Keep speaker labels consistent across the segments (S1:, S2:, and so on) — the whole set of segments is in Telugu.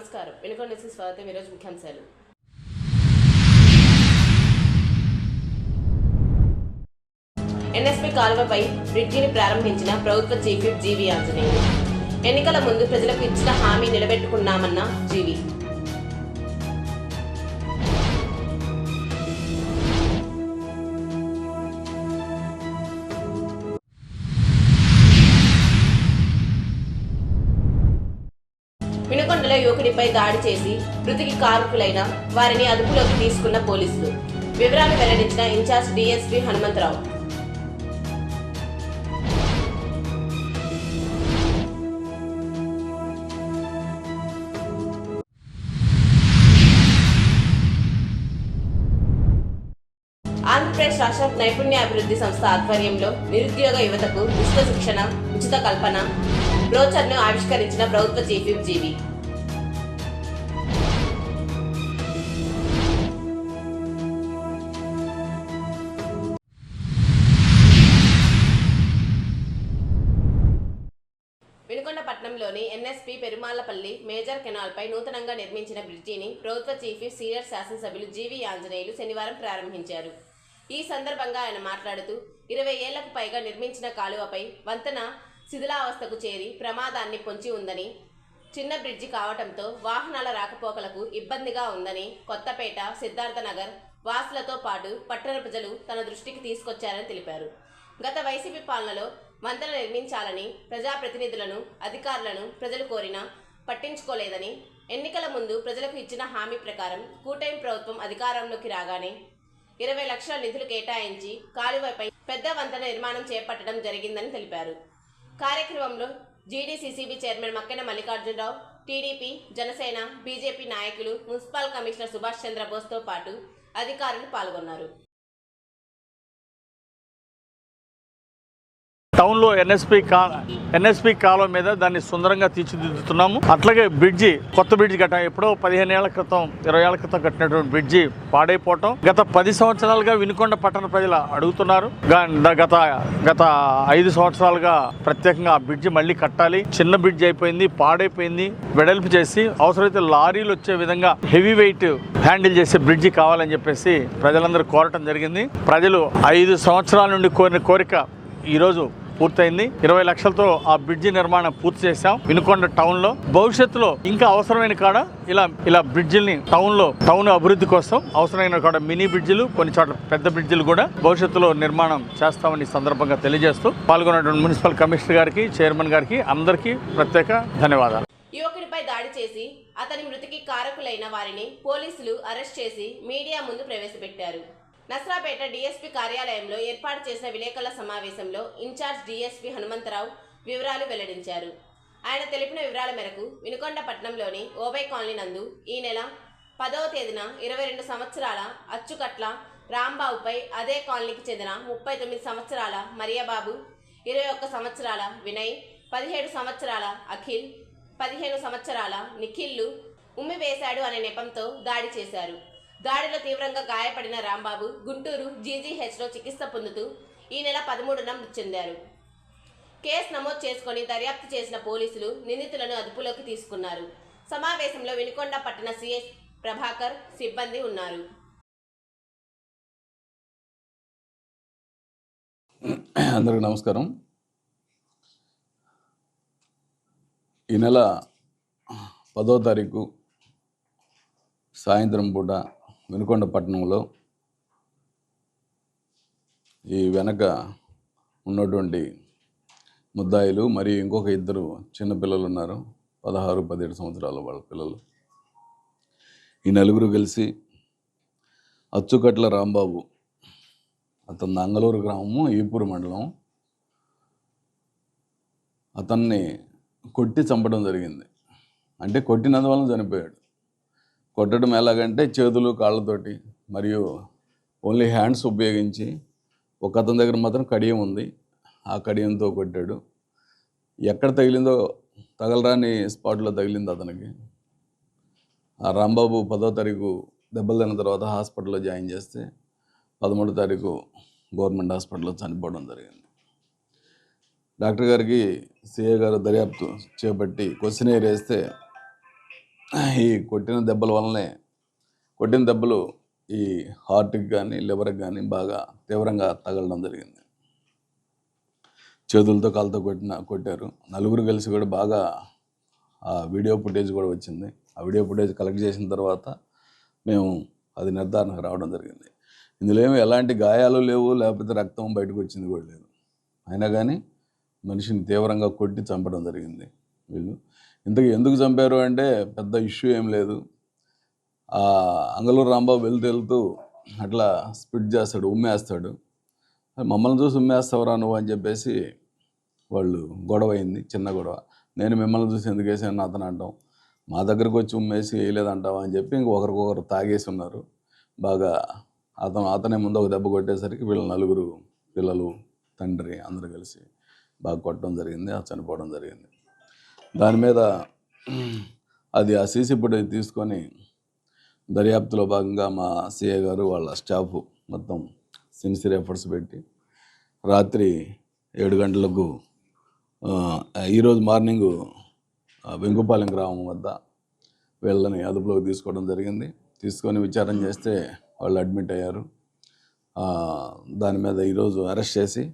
S1: నమస్కారం. వెనుకొండ న్యూస్‌కి స్వాగతం. ఈరోజు ముఖ్యాంశాలు. ఎన్ఎస్పీ కాలువపై బ్రిడ్జిని ప్రారంభించిన ప్రభుత్వ చీఫ్ విప్ జీవీ ఆంజనేయులు. ఎన్నికల ముందు ప్రజలకు ఇచ్చిన హామీ నిలబెట్టుకున్నామన్న జీవీ. వినుకొండలో యువకుడిపై దాడి చేసి మృతికి కారకులైన వారిని అదుపులోకి తీసుకున్న పోలీసులు. వివరాలు వెల్లడించిన ఇన్ఛార్జ్ డీఎస్పీ హనుమంతరావు. ఆంధ్రప్రదేశ్ రాష్ట్ర నైపుణ్యాభివృద్ధి సంస్థ ఆధ్వర్యంలో నిరుద్యోగ యువతకు ఉచిత శిక్షణ, ఉచిత కల్పన బ్రోచర్ను ఆవిష్కరించిన ప్రభుత్వ చీఫ్ విప్ జీవీ. వినుకొండ పట్టణంలోని ఎన్ఎస్పీ పెరుమాళ్లపల్లి మేజర్ కెనాల్పై నూతనంగా నిర్మించిన బ్రిడ్జిని ప్రభుత్వ చీఫ్ విప్ సీనియర్ శాసనసభ్యులు జీవీ ఆంజనేయులు శనివారం ప్రారంభించారు. ఈ సందర్భంగా ఆయన మాట్లాడుతూ 20 ఏళ్లకు పైగా నిర్మించిన కాలువపై వంతెన శిథిలావస్థకు చేరి ప్రమాదాన్ని పొంచి ఉందని, చిన్న బ్రిడ్జి కావడంతో వాహనాల రాకపోకలకు ఇబ్బందిగా ఉందని కొత్తపేట, సిద్ధార్థనగర్ వాసులతో పాటు పట్టణ ప్రజలు తన దృష్టికి తీసుకొచ్చారని తెలిపారు. గత వైసీపీ పాలనలో వంతెన నిర్మించాలని ప్రజాప్రతినిధులను, అధికారులను ప్రజలు కోరినా పట్టించుకోలేదని, ఎన్నికల ముందు ప్రజలకు ఇచ్చిన హామీ ప్రకారం కూటమి ప్రభుత్వం అధికారంలోకి రాగానే 20 లక్షల నిధులు కేటాయించి కాలువపై పెద్ద వంతెన నిర్మాణం చేపట్టడం జరిగిందని తెలిపారు. కార్యక్రమంలో GDCCB chairman Makkena Mallikarjunarao, TDP, Janasena, BJP నాయకులు, మున్సిపల్ కమిషనర్ సుభాష్ చంద్రబోస్తో పాటు అధికారులు పాల్గొన్నారు.
S2: టౌన్లో ఎన్ఎస్పీ కాలువ మీద దాన్ని సుందరంగా తీర్చిదిద్దుతున్నాము. అట్లాగే కొత్త బ్రిడ్జి కట్టాం. ఎప్పుడో 15 ఏళ్ల క్రితం, 20 ఏళ్ల క్రితం కట్టినటువంటి బ్రిడ్జి పాడైపోవటం గత 10 సంవత్సరాలుగా వినుకొండ పట్టణ ప్రజలు అడుగుతున్నారు. గత 5 సంవత్సరాలుగా ప్రత్యేకంగా ఆ బ్రిడ్జి మళ్ళీ కట్టాలి. చిన్న బ్రిడ్జి అయిపోయింది, పాడైపోయింది. వెడల్పు చేసి అవసరమైతే లారీలు వచ్చే విధంగా హెవీ వెయిట్ హ్యాండిల్ చేసే బ్రిడ్జి కావాలని చెప్పేసి ప్రజలందరూ కోరటం జరిగింది. ప్రజలు 5 సంవత్సరాల నుండి కోరిన కోరిక ఈరోజు పూర్తయింది. 20 లక్షలతో ఆ బ్రిడ్జి నిర్మాణం పూర్తి చేశాం వినుకొండ టౌన్ లో. భవిష్యత్తులో ఇంకా అవసరమైన కాడ ఇలా బ్రిడ్జిల్ని టౌన్ అభివృద్ధి కోసం అవసరమైన కాడ మినీ బ్రిడ్జిలు, కొన్ని చోట్ల పెద్ద బ్రిడ్జిలు కూడా భవిష్యత్తులో నిర్మాణం చేస్తామని సందర్భంగా తెలియజేస్తూ పాల్గొన్నటువంటి మున్సిపల్ కమిషనర్ గారికి, చైర్మన్ గారికి అందరికీ ప్రత్యేక ధన్యవాదాలు.
S1: యువకుడిపై దాడి చేసి అతని మృతికి కారకులైన వారిని పోలీసులు అరెస్ట్ చేసి మీడియా ముందు ప్రవేశపెట్టారు. నస్రాపేట డీఎస్పీ కార్యాలయంలో ఏర్పాటు చేసిన విలేకరుల సమావేశంలో ఇన్ఛార్జ్ డీఎస్పీ హనుమంతరావు వివరాలు వెల్లడించారు. ఆయన తెలిపిన వివరాల మేరకు వినుకొండ పట్టణంలోని ఓబై కాలనీ నందు ఈ నెల 10వ తేదీన 22 సంవత్సరాల అచ్చుకట్ల రాంబాబుపై అదే కాలనీకి చెందిన 39 సంవత్సరాల మరియబాబు, 21 సంవత్సరాల వినయ్, 17 సంవత్సరాల అఖిల్, 15 సంవత్సరాల నిఖిల్లు ఉమ్మి వేశాడు అనే నెపంతో దాడి చేశారు. దాడిలో తీవ్రంగా గాయపడిన రాంబాబు గుంటూరు జీజీహెచ్లో చికిత్స పొందుతూ ఈ నెల 13న మృతి చెందారు. కేసు నమోదు చేసుకుని దర్యాప్తు చేసిన పోలీసులు నిందితులను అదుపులోకి తీసుకున్నారు. సమావేశంలో వినుకొండ పట్టణ సీఐ ప్రభాకర్, సిబ్బంది ఉన్నారు.
S3: అందరికీ నమస్కారం. ఈ నెల 10వ తారీఖు సాయంత్రం పూట వినుకొండ పట్టణంలో ఈ వెనక ఉన్నటువంటి ముద్దాయిలు మరియు ఇంకొక 2 చిన్నపిల్లలు ఉన్నారు. 16, 17 సంవత్సరాల వాళ్ళ పిల్లలు. ఈ నలుగురు కలిసి అచ్చుకట్ల రాంబాబు, అతని అంగలూరు గ్రామము, ఈపూరు మండలం, అతన్ని కొట్టి చంపడం జరిగింది. అంటే కొట్టినందువలన చనిపోయాడు. కొట్టడం ఎలాగంటే చేతులు, కాళ్ళతోటి మరియు ఓన్లీ హ్యాండ్స్ ఉపయోగించి, ఒక అతని దగ్గర మాత్రం కడియం ఉంది, ఆ కడియంతో కొట్టాడు. ఎక్కడ తగిలిందో తగలరాని స్పాట్లో తగిలింది అతనికి. ఆ రాంబాబు 10వ తారీఖు దెబ్బలు తిన్న తర్వాత హాస్పిటల్లో జాయిన్ చేస్తే 13వ తారీఖు గవర్నమెంట్ హాస్పిటల్లో చనిపోవడం జరిగింది. డాక్టర్ గారికి సిఏ గారు దర్యాప్తు చేపట్టి క్వశ్చనైర్ వేస్తే ఈ కొట్టిన దెబ్బలు ఈ హార్ట్కి కానీ లివర్కి కానీ బాగా తీవ్రంగా తగలడం జరిగింది. చేతులతో కాళ్ళతో కొట్టారు. నలుగురు కలిసి కూడా బాగా ఆ వీడియో ఫుటేజ్ కూడా వచ్చింది. ఆ వీడియో ఫుటేజ్ కలెక్ట్ చేసిన తర్వాత మేము అది నిర్ధారణకు రావడం జరిగింది. ఇందులో ఏమి ఎలాంటి గాయాలు లేవు, లేకపోతే రక్తం బయటకు వచ్చింది కూడా లేదు. అయినా కానీ మనిషిని తీవ్రంగా కొట్టి చంపడం జరిగింది. వీళ్ళు ఇంతకు ఎందుకు చంపారు అంటే పెద్ద ఇష్యూ ఏం లేదు. అంగళూరు రాంబాబు వెళ్తూ అట్లా స్పిట్ చేస్తాడు, ఉమ్మేస్తాడు. మమ్మల్ని చూసి ఉమ్మేస్తావురా నువ్వు అని చెప్పేసి వాళ్ళు గొడవ అయింది, చిన్న గొడవ. నేను మిమ్మల్ని చూసి ఎందుకు వేసాను అతను అంటాం, మా దగ్గరకు వచ్చి ఉమ్మేసి వేయలేదంటావా అని చెప్పి ఇంకొకరికొకరు తాగేసి ఉన్నారు బాగా. అతనే ముందు ఒక దెబ్బ కొట్టేసరికి వీళ్ళ నలుగురు పిల్లలు, తండ్రి అందరూ కలిసి బాగా కొట్టడం జరిగింది, చనిపోవడం జరిగింది. దాని మీద అది ఆ సీసీ ఫుటేజ్ తీసుకొని దర్యాప్తులో భాగంగా మా సిఐ గారు వాళ్ళ స్టాఫ్ మొత్తం సిన్సియర్ ఎఫర్ట్స్ పెట్టి రాత్రి 7 గంటలకు ఈరోజు మార్నింగు వెంకుపాలెం గ్రామం వద్ద వీళ్ళని అదుపులోకి తీసుకోవడం జరిగింది. తీసుకొని విచారణ చేస్తే వాళ్ళు అడ్మిట్ అయ్యారు. దాని మీద ఈరోజు అరెస్ట్ చేసి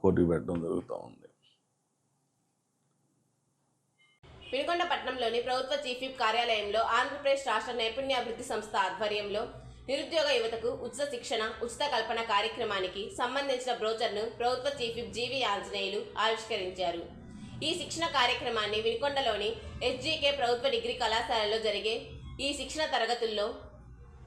S3: కోర్టుకు పెట్టడం జరుగుతూ ఉంది.
S1: వినుకొండ పట్టణంలోని ప్రభుత్వ చీఫ్ విప్ కార్యాలయంలో ఆంధ్రప్రదేశ్ రాష్ట్ర నైపుణ్యాభివృద్ధి సంస్థ ఆధ్వర్యంలో నిరుద్యోగ యువతకు ఉచిత శిక్షణ, ఉచిత కల్పన కార్యక్రమానికి సంబంధించిన బ్రోచర్ను ప్రభుత్వ చీఫ్ విప్ జీవి ఆంజనేయులు ఆవిష్కరించారు. ఈ శిక్షణ కార్యక్రమాన్ని వినుకొండలోని SGK ప్రభుత్వ డిగ్రీ కళాశాలలో జరిగే ఈ శిక్షణ తరగతుల్లో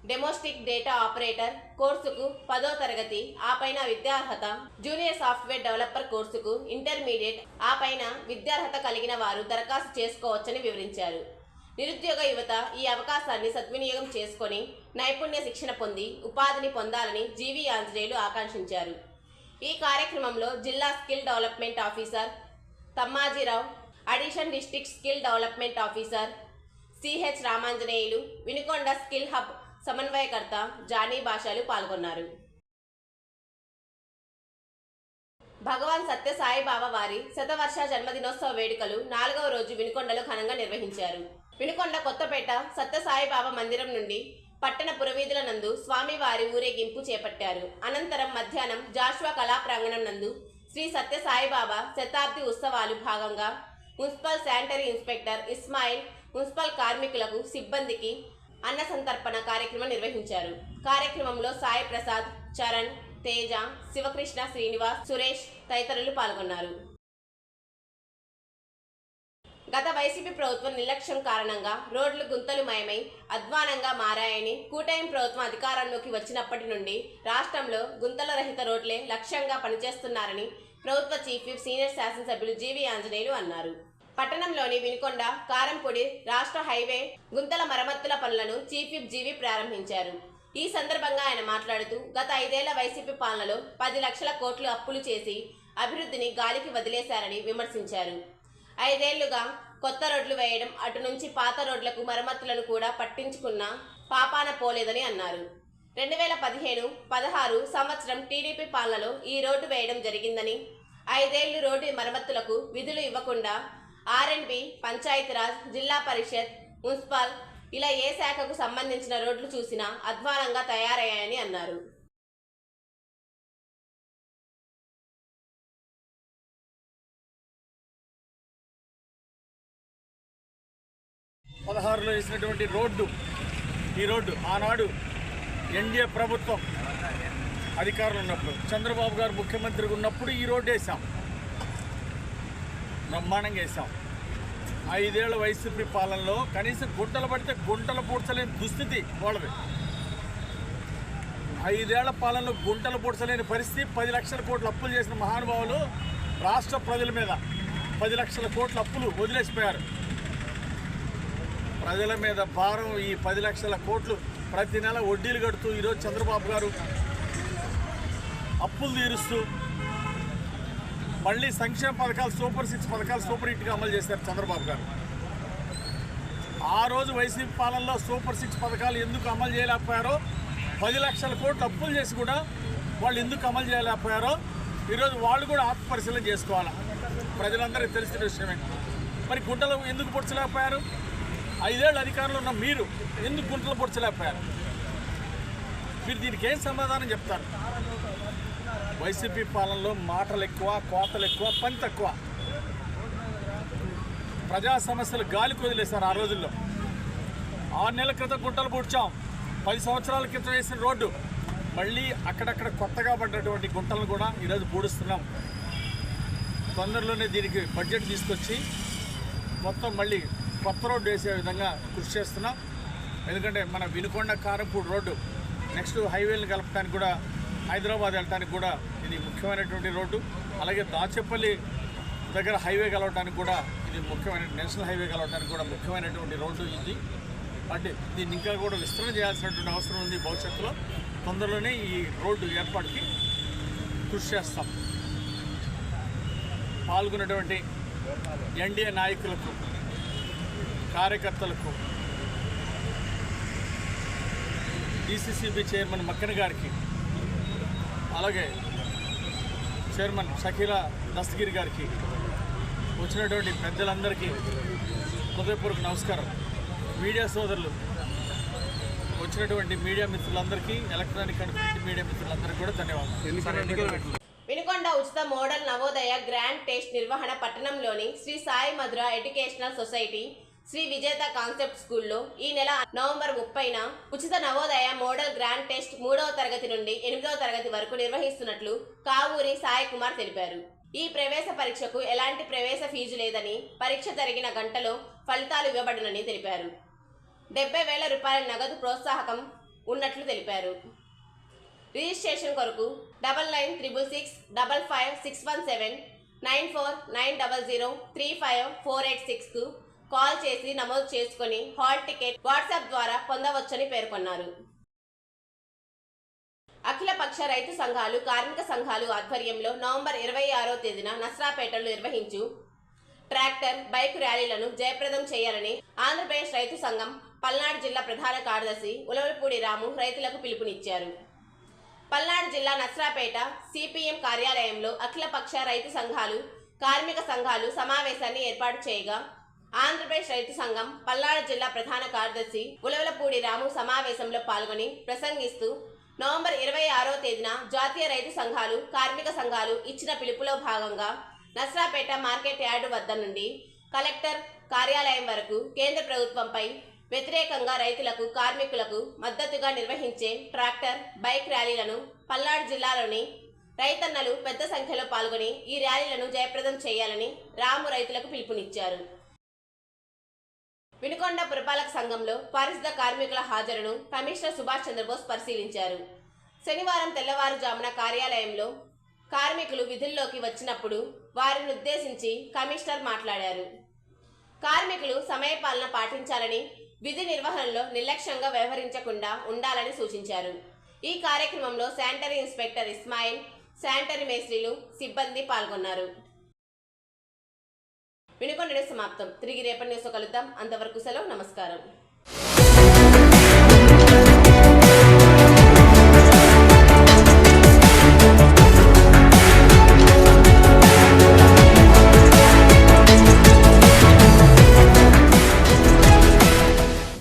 S1: డొమెస్టిక్ డేటా ఆపరేటర్ కోర్సుకు 10వ తరగతి, ఆ పైన విద్యార్హత, జూనియర్ సాఫ్ట్వేర్ డెవలపర్ కోర్సుకు ఇంటర్మీడియట్, ఆ పైన విద్యార్హత కలిగిన వారు దరఖాస్తు చేసుకోవచ్చని వివరించారు. నిరుద్యోగ యువత ఈ అవకాశాన్ని సద్వినియోగం చేసుకొని నైపుణ్య శిక్షణ పొంది ఉపాధిని పొందాలని జీవి ఆంజనేయులు ఆకాంక్షించారు. ఈ కార్యక్రమంలో జిల్లా skill development officer Tammajirao, addition district skill development officer CH Ramanjaneyulu, Vinukonda skill hub సమన్వయకర్త జానీ భాషలు పాల్గొన్నారు. భగవాన్ సత్య సాయిబాబా వారి శతవర్ష జన్మదినోత్సవ వేడుకలు 4వ రోజు వినుకొండలో ఘనంగా నిర్వహించారు. వినుకొండ కొత్తపేట సత్య సాయిబాబా మందిరం నుండి పట్టణ పురవీధుల నందు స్వామివారి ఊరేగింపు చేపట్టారు. అనంతరం మధ్యాహ్నం జాషువా కళా ప్రాంగణం నందు శ్రీ సత్య సాయిబాబా శతాబ్ది ఉత్సవాలు భాగంగా municipal sanitary inspector Ismail, municipal కార్మికులకు, సిబ్బందికి అన్న సంతర్పణ కార్యక్రమం నిర్వహించారు. కార్యక్రమంలో సాయి ప్రసాద్, చరణ్, తేజ, శివకృష్ణ, శ్రీనివాస్, సురేష్ తదితరులు పాల్గొన్నారు. గత వైసీపీ ప్రభుత్వం నిర్లక్ష్యం కారణంగా రోడ్లు గుంతలుమయమై అధ్వానంగా మారాయని, కూటమి ప్రభుత్వం అధికారంలోకి వచ్చినప్పటి నుండి రాష్ట్రంలో గుంతల రహిత రోడ్లే లక్ష్యంగా పనిచేస్తున్నారని ప్రభుత్వ చీఫ్ విప్ సీనియర్ శాసనసభ్యులు జీవి ఆంజనేయులు అన్నారు. పట్టణంలోని వినుకొండ కారంపొడి రాష్ట్ర హైవే గుంతల మరమ్మతుల పనులను చీఫ్ విప్ జీవి ప్రారంభించారు. ఈ సందర్భంగా ఆయన మాట్లాడుతూ గత 5 ఏళ్ల వైసీపీ పాలనలో 10 లక్షల కోట్లు అప్పులు చేసి అభివృద్ధిని గాలికి వదిలేశారని విమర్శించారు. 5 ఏళ్లుగా కొత్త రోడ్లు వేయడం, అటు నుంచి పాత రోడ్లకు మరమ్మతులను కూడా పట్టించుకున్న పాపాన పోలేదని అన్నారు. 2015-16 సంవత్సరం టీడీపీ పాలనలో ఈ రోడ్డు వేయడం జరిగిందని, 5 ఏళ్లు రోడ్డు మరమ్మతులకు విధులు ఇవ్వకుండా R&B, పంచాయతీరాజ్, జిల్లా పరిషత్, మున్సిపల్ ఇలా ఏ శాఖకు సంబంధించిన రోడ్లు చూసినా అధ్వానంగా తయారయ్యాయని అన్నారు.
S2: పదహారులో వేసినటువంటి ఈ రోడ్డు ఆనాడు ఎన్డీఏ ప్రభుత్వం అధికారులు ఉన్నప్పుడు, చంద్రబాబు గారు ముఖ్యమంత్రిగా ఉన్నప్పుడు ఈ రోడ్డు వేసాం, బ్రహ్మాండంగా వేసాం. 5 ఏళ్ల వైసీపీ పాలనలో కనీసం గుంటలు పడితే గుంటలు పూడ్చలేని దుస్థితి వాళ్ళది. 5 ఏళ్ల పాలనలో గుంటలు పూడ్చలేని పరిస్థితి. 10 లక్షల కోట్ల అప్పులు చేసిన మహానుభావులు రాష్ట్ర ప్రజల మీద 10 లక్షల కోట్ల అప్పులు వదిలేసిపోయారు. ప్రజల మీద భారం ఈ 10 లక్షల కోట్లు ప్రతి నెల వడ్డీలు కడుతూ ఈరోజు చంద్రబాబు గారు అప్పులు తీరుస్తూ మళ్ళీ సంక్షేమ పథకాలు, సూపర్ 6 పథకాలు సూపర్ హిట్గా అమలు చేశారు చంద్రబాబు గారు. ఆ రోజు వైసీపీ పాలనలో సూపర్ 6 పథకాలు ఎందుకు అమలు చేయలేకపోయారో, 10 లక్షల కోట్లు అప్పులు చేసి కూడా వాళ్ళు ఎందుకు అమలు చేయలేకపోయారో ఈరోజు వాళ్ళు కూడా ఆత్మపరిశీలన చేసుకోవాలి. ప్రజలందరికీ తెలిసిన విషయమే. మరి గుంటలు ఎందుకు పొడ్చలేకపోయారు? 5 ఏళ్ళు అధికారంలో ఉన్న మీరు ఎందుకు గుంటలు పొడ్చలేకపోయారు? మీరు దీనికి ఏం సమాధానం చెప్తారు? వైసీపీ పాలనలో మాటలు ఎక్కువ, కోతలు ఎక్కువ, పని తక్కువ. ప్రజా సమస్యలు గాలికి వదిలేశారు. ఆ రోజుల్లో 6 నెలల క్రితం గుంటలు పూడ్చాం. 10 సంవత్సరాల క్రితం వేసిన రోడ్డు మళ్ళీ అక్కడక్కడ కొత్తగా పడ్డటువంటి గుంటలను కూడా ఈరోజు పూడుస్తున్నాం. తొందరలోనే దీనికి బడ్జెట్ తీసుకొచ్చి మొత్తం మళ్ళీ కొత్త రోడ్డు వేసే విధంగా కృషి చేస్తున్నాం. ఎందుకంటే మన వినుకొండ కారంపూడి రోడ్డు నెక్స్ట్ హైవేలను కలపడానికి కూడా, హైదరాబాద్ వెళ్ళడానికి కూడా ఇది ముఖ్యమైనటువంటి రోడ్డు. అలాగే దాచేపల్లి దగ్గర హైవే కలవడానికి కూడా ఇది ముఖ్యమైన, నేషనల్ హైవే కలవడానికి కూడా ముఖ్యమైనటువంటి రోడ్డు ఇది. అంటే దీన్ని ఇంకా కూడా విస్తరణ చేయాల్సినటువంటి అవసరం ఉంది. భవిష్యత్తులో తొందరలోనే ఈ రోడ్డు ఏర్పాటుకి కృషి చేస్తాం. పాల్గొన్నటువంటి ఎన్డీఏ నాయకులకు, కార్యకర్తలకు, డీసీసీబీ చైర్మన్ మక్కన గారికి, అలాగే చైర్మన్ షకీలా దస్తగిరి గారికి, వచ్చినటువంటి పెద్దలందరికీ హృదయపూర్వక నమస్కారం. మీడియా సోదరులు, వచ్చినటువంటి మీడియా మిత్రులందరికీ, ఎలక్ట్రానిక్ అండ్ ప్రింట్ మీడియా మిత్రులందరికీ కూడా ధన్యవాదాలు.
S1: వినుకొండ ఉచిత మోడల్ నవోదయ గ్రాండ్ టెస్ట్ నిర్వహణ పట్టణంలోని శ్రీ సాయి మధుర ఎడ్యుకేషనల్ సొసైటీ శ్రీ విజేత కాన్సెప్ట్ స్కూల్లో ఈ నెల నవంబర్ 30న ఉచిత నవోదయ మోడల్ గ్రాండ్ టెస్ట్ 3వ తరగతి నుండి 8వ తరగతి వరకు నిర్వహిస్తున్నట్లు కావూరి సాయి కుమార్ తెలిపారు. ఈ ప్రవేశ పరీక్షకు ఎలాంటి ప్రవేశ ఫీజు లేదని, పరీక్ష జరిగిన గంటలో ఫలితాలు ఇవ్వబడునని తెలిపారు. 70,000 రూపాయల నగదు ప్రోత్సాహకం ఉన్నట్లు తెలిపారు. రిజిస్ట్రేషన్ కొరకు 9966655617 9490035486కు కాల్ చేసి నమోదు చేసుకుని హాల్ టికెట్ వాట్సాప్ ద్వారా పొందవచ్చని పేర్కొన్నారు. అఖిలపక్ష రైతు సంఘాలు, కార్మిక సంఘాలు ఆధ్వర్యంలో నవంబర్ 26వ తేదీన నస్రాపేటలో నిర్వహించు ట్రాక్టర్, బైక్ ర్యాలీలను జయప్రదం చేయాలని ఆంధ్రప్రదేశ్ రైతు సంఘం పల్నాడు జిల్లా ప్రధాన కార్యదర్శి ఉలవలపూడి రాము రైతులకు పిలుపునిచ్చారు. పల్నాడు జిల్లా నస్రాపేట సిపిఎం కార్యాలయంలో అఖిలపక్ష రైతు సంఘాలు, కార్మిక సంఘాలు సమావేశాన్ని ఏర్పాటు చేయగా ఆంధ్రప్రదేశ్ రైతు సంఘం పల్నాడు జిల్లా ప్రధాన కార్యదర్శి ఉలవలపూడి రాము సమావేశంలో పాల్గొని ప్రసంగిస్తూ నవంబర్ 26వ తేదీన జాతీయ రైతు సంఘాలు, కార్మిక సంఘాలు ఇచ్చిన పిలుపులో భాగంగా నస్రాపేట మార్కెట్ యార్డు వద్ద నుండి కలెక్టర్ కార్యాలయం వరకు కేంద్ర ప్రభుత్వంపై వ్యతిరేకంగా రైతులకు, కార్మికులకు మద్దతుగా నిర్వహించే ట్రాక్టర్, బైక్ ర్యాలీలను పల్నాడు జిల్లాలోని రైతన్నలు పెద్ద సంఖ్యలో పాల్గొని ఈ ర్యాలీలను జయప్రదం చేయాలని రాము రైతులకు పిలుపునిచ్చారు. వినుకొండ పురపాలక సంఘంలో పారిశుద్ధ కార్మికుల హాజరును కమిషనర్ సుభాష్ చంద్రబోస్ పరిశీలించారు. శనివారం తెల్లవారుజామున కార్యాలయంలో కార్మికులు విధుల్లోకి వచ్చినప్పుడు వారిని ఉద్దేశించి కమిషనర్ మాట్లాడారు. కార్మికులు సమయపాలన పాటించాలని, విధి నిర్వహణలో నిర్లక్ష్యంగా వ్యవహరించకుండా ఉండాలని సూచించారు. ఈ కార్యక్రమంలో శానిటరీ ఇన్స్పెక్టర్ ఇస్మాయిల్, శానిటరీ మేస్త్రీలు, సిబ్బంది పాల్గొన్నారు. వినుకొండ న్యూస్ సమాప్తం. తిరిగి రేపటి న్యూస్లో కలుద్దాం. అంతవరకు సెలవు. నమస్కారం.